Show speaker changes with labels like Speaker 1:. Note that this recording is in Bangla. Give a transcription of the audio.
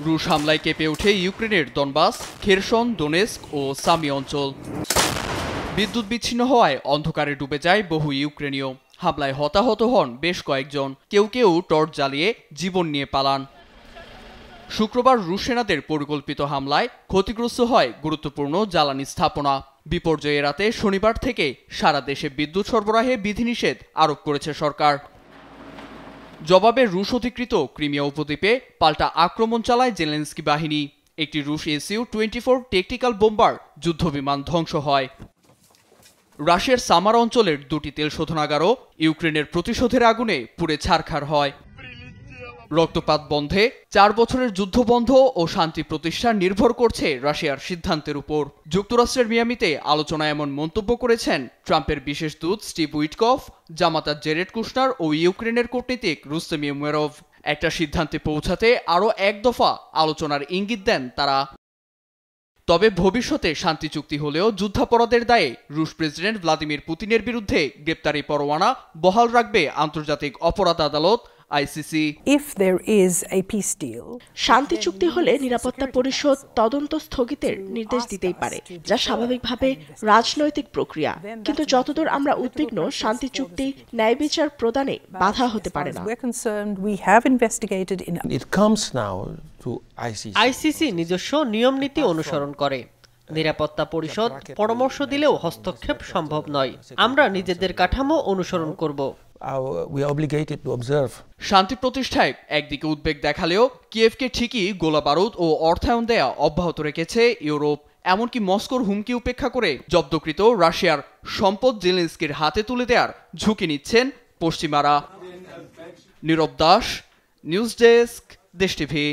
Speaker 1: রুশ হামলায় কেঁপে ওঠে ইউক্রেনের দনবাস, খেরসন, দোনেস্ক ও সামি অঞ্চল। বিদ্যুৎ বিচ্ছিন্ন হওয়ায় অন্ধকারে ডুবে যায় বহু ইউক্রেনীয়। হামলায় হতাহত হন বেশ কয়েকজন, কেউ কেউ টর্চ জ্বালিয়ে জীবন নিয়ে পালান। শুক্রবার রুশ সেনাদের পরিকল্পিত হামলায় ক্ষতিগ্রস্ত হয় গুরুত্বপূর্ণ জ্বালানি স্থাপনা। বিপর্যয় এড়াতে শনিবার থেকে সারা দেশে বিদ্যুৎ সরবরাহে বিধিনিষেধ আরোপ করেছে সরকার। জবাবে রুশ অধিকৃত ক্রিমিয়া উপদ্বীপে পাল্টা আক্রমণ চালায় জেলেনস্কি বাহিনী। একটি রুশ Su-24 ট্যাকটিক্যাল বোম্বার যুদ্ধবিমান ধ্বংস হয়। রাশিয়ার সামার অঞ্চলের দুটি তেল শোধনাগারও ইউক্রেনের প্রতিশোধের আগুনে পুড়ে ছারখার হয়। রক্তপাত বন্ধে 4 বছরের যুদ্ধ বন্ধ ও শান্তি প্রতিষ্ঠা নির্ভর করছে রাশিয়ার সিদ্ধান্তের উপর। যুক্তরাষ্ট্রের মিয়ামিতে আলোচনায় এমন মন্তব্য করেছেন ট্রাম্পের বিশেষ দূত স্টিভ উইটকফ, জামাতা জেরেড কুশনার ও ইউক্রেনের কূটনীতিক রুস্তেম উমেরভ। একটা সিদ্ধান্তে পৌঁছাতে আরও এক দফা আলোচনার ইঙ্গিত দেন তারা। তবে ভবিষ্যতে শান্তি চুক্তি হলেও যুদ্ধাপরাধের দায়ে রুশ প্রেসিডেন্ট ভ্লাদিমির পুতিনের বিরুদ্ধে গ্রেপ্তারি পরোয়ানা বহাল রাখবে আন্তর্জাতিক অপরাধ আদালত ICC।
Speaker 2: শান্তি চুক্তি হলে নিরাপত্তা পরিষদ তদন্ত স্থগিতের নির্দেশ দিতেই পারে, যা স্বাভাবিকভাবে রাজনৈতিক প্রক্রিয়া। কিন্তু যতদূর আমরা উদ্বিগ্ন, শান্তি চুক্তি ন্যায় বিচার প্রদানে বাধা হতে পারে না।
Speaker 3: ICC নিজস্ব নিয়ম নীতি অনুসরণ করে। নিরাপত্তা পরিষদ পরামর্শ দিলেও হস্তক্ষেপ সম্ভব নয়। আমরা নিজেদের কাঠামো অনুসরণ করব।
Speaker 1: শান্তি প্রতিষ্ঠায় একদিকে উদ্বেগ দেখালেও কিয়েভকে ঠিকই গোলাবারুদ ও অর্থায়ন দেয়া অব্যাহত রেখেছে ইউরোপ। এমনকি মস্কোর হুমকি উপেক্ষা করে জব্দকৃত রাশিয়ার সম্পদ জেলেনস্কির হাতে তুলে দেওয়ার ঝুঁকি নিচ্ছেন পশ্চিমারা। নীরব দাস, নিউজ ডেস্ক, দেশ টিভি।